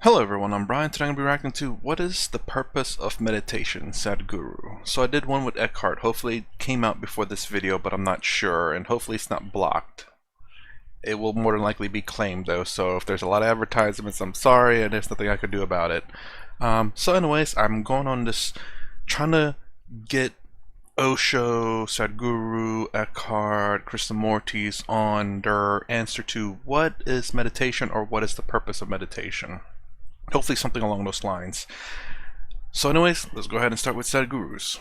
Hello everyone, I'm Brian. Today I'm going to be reacting to what is the purpose of meditation, Sadhguru. So I did one with Eckhart. Hopefully it came out before this video, but I'm not sure, and hopefully it's not blocked. It will more than likely be claimed though, so if there's a lot of advertisements, I'm sorry, and there's nothing I could do about it. So anyways, I'm going on this, trying to get Osho, Sadhguru, Eckhart, Krishnamurti's on their answer to what is meditation or what is the purpose of meditation. Hopefully something along those lines. So anyways, let's go ahead and start with Sadhguru's.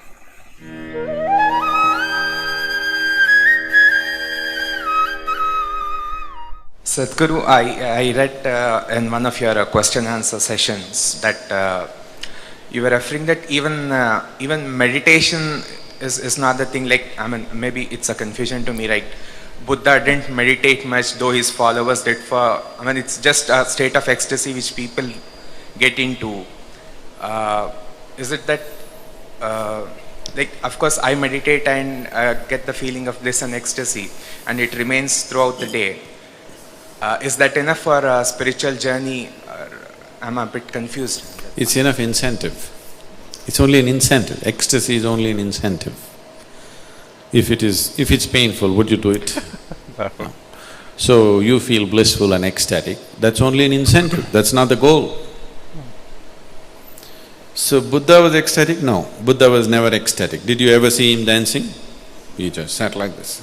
Sadhguru, I read in one of your question answer sessions that you were referring that even meditation is not the thing. Like, I mean, maybe it's a confusion to me, right? Buddha didn't meditate much, though his followers did. It's just a state of ecstasy which people get into. Is it that, like, of course, I meditate and get the feeling of bliss and ecstasy, and it remains throughout the day. Is that enough for a spiritual journey? I'm a bit confused. It's enough incentive. It's only an incentive. Ecstasy is only an incentive. If it's painful, would you do it? No. So you feel blissful and ecstatic, that's only an incentive, that's not the goal. So Buddha was ecstatic? No, Buddha was never ecstatic. Did you ever see him dancing? He just sat like this.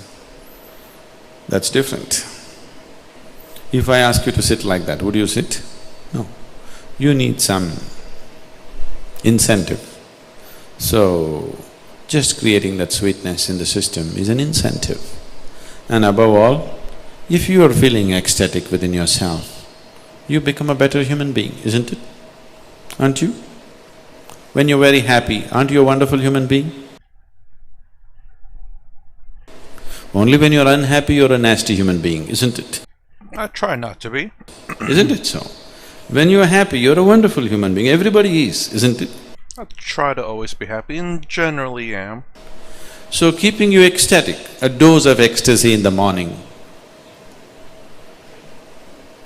That's different. If I ask you to sit like that, would you sit? No. You need some incentive. So, just creating that sweetness in the system is an incentive. And above all, if you are feeling ecstatic within yourself, you become a better human being, isn't it? Aren't you? When you're very happy, aren't you a wonderful human being? Only when you're unhappy, you're a nasty human being, isn't it? I try not to be. Isn't it so? When you're happy, you're a wonderful human being, everybody is, isn't it? I try to always be happy and generally am. So keeping you ecstatic, a dose of ecstasy in the morning,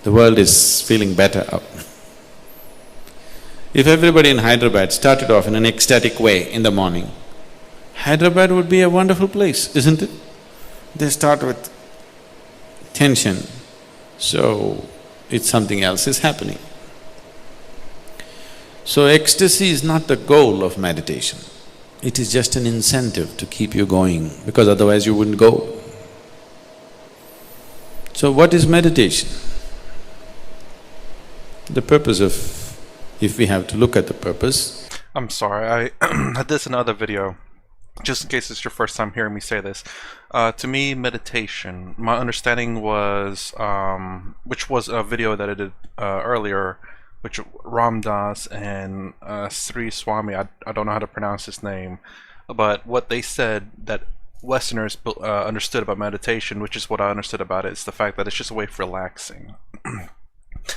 the world is feeling better. If everybody in Hyderabad started off in an ecstatic way in the morning, Hyderabad would be a wonderful place, isn't it? They start with tension, so it's something else is happening. So ecstasy is not the goal of meditation. It is just an incentive to keep you going, because otherwise you wouldn't go. So what is meditation? The purpose of… if we have to look at the purpose… I'm sorry, I had this in another video, just in case it's your first time hearing me say this. To me, meditation, my understanding was, which was a video that I did earlier, which Ram Dass and Sri Swami, I don't know how to pronounce his name, but what they said that Westerners understood about meditation, which is what I understood about it, is the fact that it's just a way of relaxing.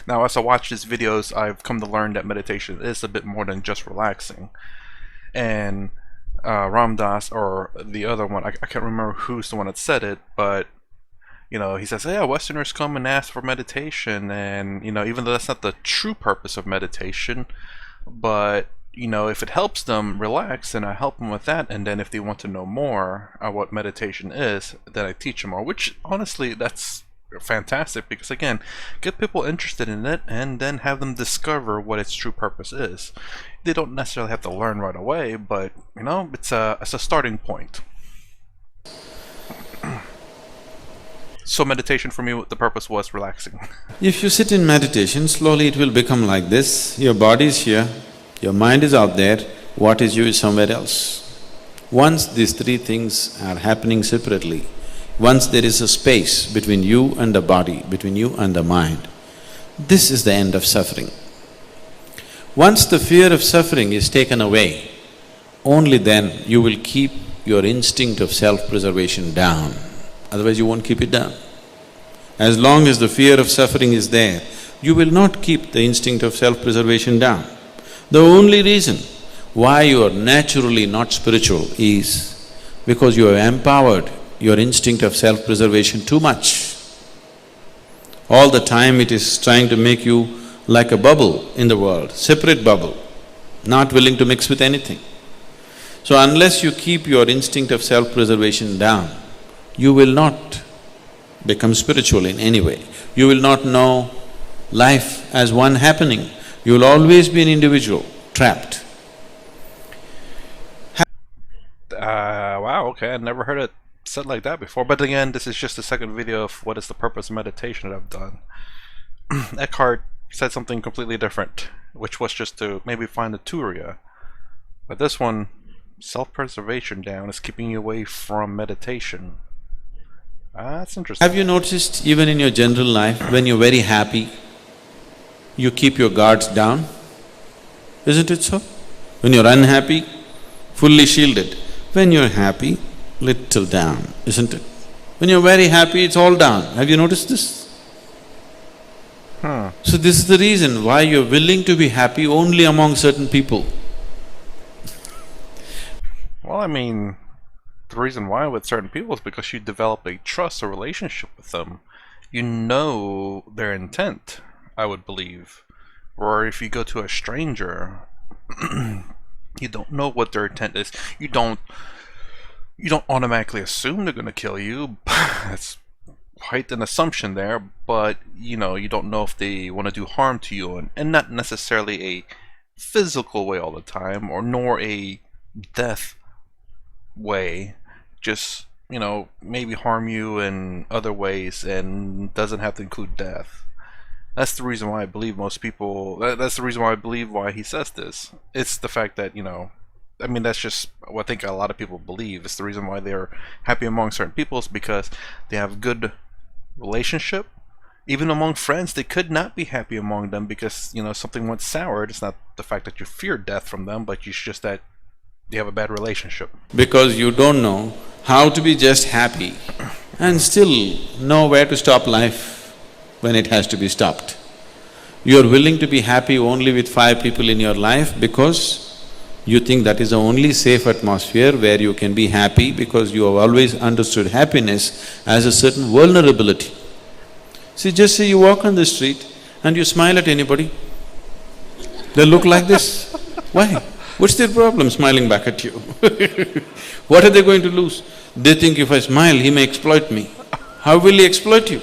Now, as I watch these videos, I've come to learn that meditation is a bit more than just relaxing. And Ram Dass, or the other one, I can't remember who's the one that said it, but you know, he says, yeah, Westerners come and ask for meditation, and you know, even though that's not the true purpose of meditation, but you know, if it helps them relax, then I help them with that, and then if they want to know more what meditation is, then I teach them more, which honestly, that's fantastic, because again, get people interested in it and then have them discover what its true purpose is. They don't necessarily have to learn right away, but you know, it's a starting point. So meditation for me, the purpose was relaxing. If you sit in meditation, slowly it will become like this. Your body is here, your mind is out there, what is you is somewhere else. Once these three things are happening separately, once there is a space between you and the body, between you and the mind, this is the end of suffering. Once the fear of suffering is taken away, only then you will keep your instinct of self-preservation down, otherwise you won't keep it down. As long as the fear of suffering is there, you will not keep the instinct of self-preservation down. The only reason why you are naturally not spiritual is because you have empowered your instinct of self-preservation too much. All the time it is trying to make you like a bubble in the world, separate bubble, not willing to mix with anything. So unless you keep your instinct of self-preservation down, you will not become spiritual in any way. You will not know life as one happening. You will always be an individual, trapped. Wow, okay, I never heard it said like that before. But again, this is just the second video of what is the purpose of meditation that I've done. Eckhart said something completely different, which was just to maybe find the Turiya. But this one, self-preservation down, is keeping you away from meditation. That's interesting. Have you noticed even in your general life, when you're very happy, you keep your guards down? Isn't it so? When you're unhappy, fully shielded. When you're happy, little down, isn't it? When you're very happy, it's all down. Have you noticed this? So this is the reason why you're willing to be happy only among certain people. Well, I mean, the reason why with certain people is because you develop a trust, a relationship with them. You know their intent, I would believe. Or if you go to a stranger, you don't know what their intent is. You don't automatically assume they're gonna kill you. That's quite an assumption there, but you know, you don't know if they want to do harm to you, and not necessarily a physical way all the time, or nor a death way. Just, you know, maybe harm you in other ways, and doesn't have to include death. That's the reason why I believe most people, that's the reason why I believe why he says this. It's the fact that, you know, I mean, that's just what I think a lot of people believe. It's the reason why they're happy among certain people is because they have good relationship. Even among friends, they could not be happy among them because, you know, something went sour. It's not the fact that you fear death from them, but it's just that you have a bad relationship. Because you don't know how to be just happy and still know where to stop life when it has to be stopped. You're willing to be happy only with 5 people in your life because you think that is the only safe atmosphere where you can be happy, because you have always understood happiness as a certain vulnerability. See, just say you walk on the street and you smile at anybody, they'll look like this. Why? What's their problem smiling back at you? What are they going to lose? They think if I smile, he may exploit me. How will he exploit you?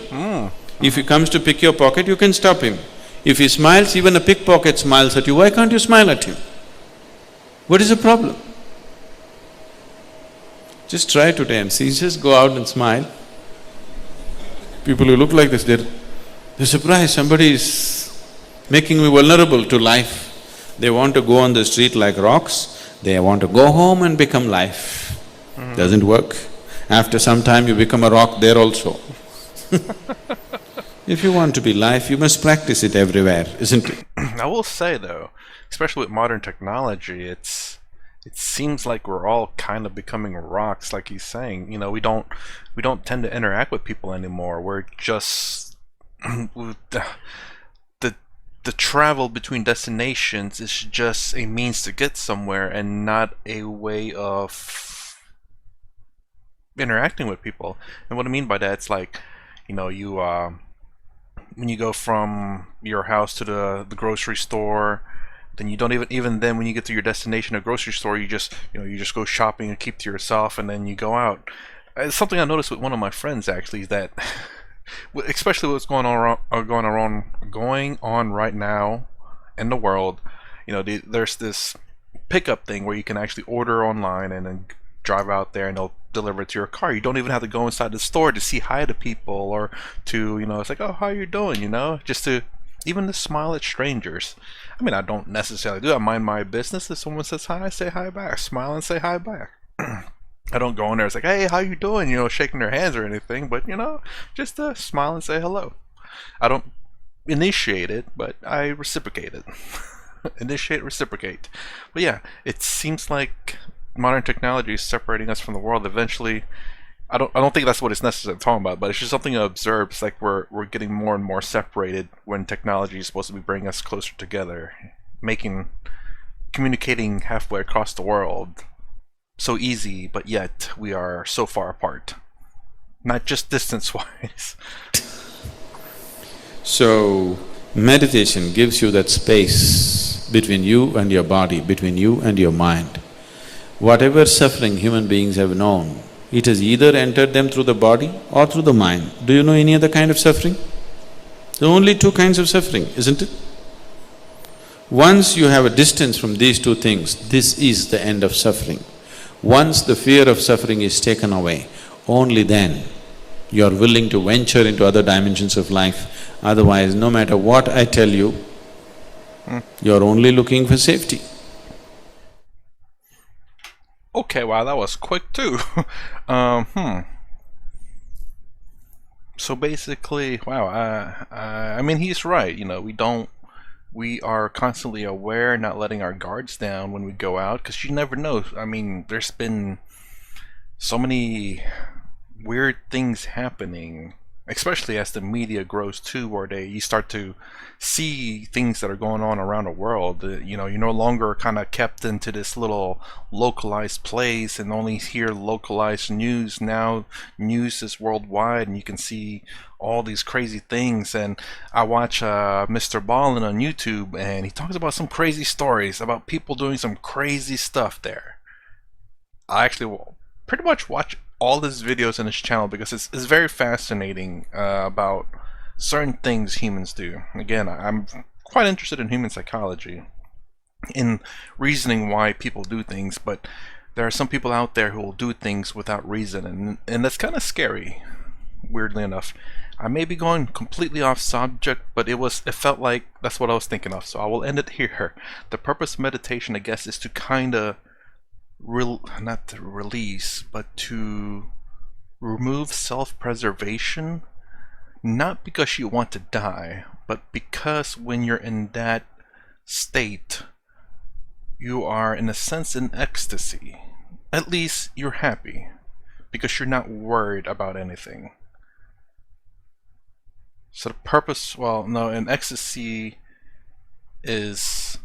If he comes to pick your pocket, you can stop him. If he smiles, even a pickpocket smiles at you, why can't you smile at him? What is the problem? Just try today and see, just go out and smile. People who look like this, they're surprised, somebody is making me vulnerable to life. They want to go on the street like rocks, they want to go home and become life. Doesn't work. After some time you become a rock there also. If you want to be life, you must practice it everywhere, isn't it? I will say though, especially with modern technology, it seems like we're all kind of becoming rocks, like he's saying. You know, we don't tend to interact with people anymore. We're just the travel between destinations is just a means to get somewhere and not a way of interacting with people. And what I mean by that, it's like, you know, you when you go from your house to the grocery store, then you don't even then when you get to your destination, a grocery store, you just go shopping and keep to yourself, and then you go out. It's something I noticed with one of my friends actually, is that especially what's going on right now in the world. You know, there's this pickup thing where you can actually order online and then drive out there and they'll deliver it to your car. You don't even have to go inside the store to say hi to people, or to, you know, it's like, oh, how you doing, you know, just to even to smile at strangers. I mean, I don't necessarily do. I mind my business. If someone says hi, I say hi back. Smile and say hi back. I don't go in there, it's like, hey, how you doing, you know, shaking their hands or anything, but, you know, just to smile and say hello. I don't initiate it, but I reciprocate it. Initiate, reciprocate. But yeah, it seems like modern technology is separating us from the world. Eventually, I don't think that's what it's necessarily talking about, but it's just something to observe. It's like we're getting more and more separated when technology is supposed to be bringing us closer together, communicating halfway across the world so easy, but yet we are so far apart. Not just distance-wise. So, Meditation gives you that space between you and your body, between you and your mind. Whatever suffering human beings have known, it has either entered them through the body or through the mind. Do you know any other kind of suffering? There are only two kinds of suffering, isn't it? Once you have a distance from these two things, this is the end of suffering. Once the fear of suffering is taken away, only then you are willing to venture into other dimensions of life. Otherwise, no matter what I tell you, you are only looking for safety. Okay, wow, that was quick too. So basically, wow, I mean, he's right, you know, we are constantly aware, not letting our guards down when we go out, because you never know. I mean, there's been so many weird things happening, especially as the media grows too, where you start to see things that are going on around the world. You know, you're no longer kind of kept into this little localized place and only hear localized news. Now news is worldwide and you can see all these crazy things. And I watch Mr. Ballin on YouTube, and he talks about some crazy stories about people doing some crazy stuff there. I actually will pretty much watch all his videos on his channel because it's very fascinating about certain things humans do. Again, I'm quite interested in human psychology, in reasoning why people do things, but there are some people out there who will do things without reason, and that's kind of scary, weirdly enough. I may be going completely off subject, but it felt like that's what I was thinking of, so I will end it here. The purpose of meditation, I guess, is to kind of not to release, but to remove self-preservation, not because you want to die, but because when you're in that state, you are in a sense in ecstasy. At least you're happy, because you're not worried about anything. So the purpose, well, no, in ecstasy is,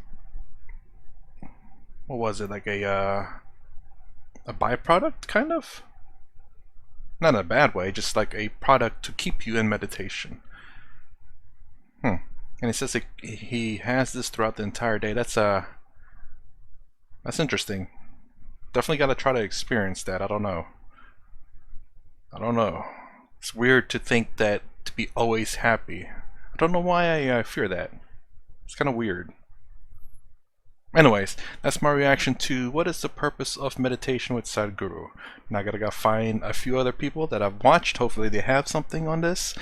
what was it, like a byproduct, kind of? Not in a bad way, just like a product to keep you in meditation. And he says he has this throughout the entire day. That's interesting. Definitely got to try to experience that. I don't know. It's weird to think that to be always happy. I don't know why I fear that. It's kind of weird. Anyways, that's my reaction to what is the purpose of meditation with Sadhguru. Now I gotta go find a few other people that I've watched. Hopefully they have something on this.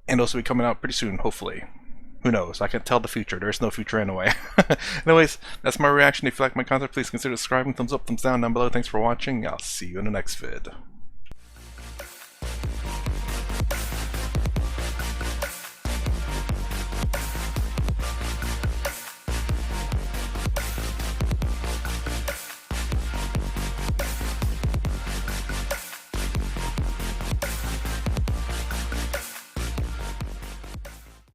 And those will be coming out pretty soon, hopefully. Who knows? I can't tell the future. There's no future anyway. Anyways, that's my reaction. If you like my content, please consider subscribing. Thumbs up, thumbs down below. Thanks for watching. I'll see you in the next vid.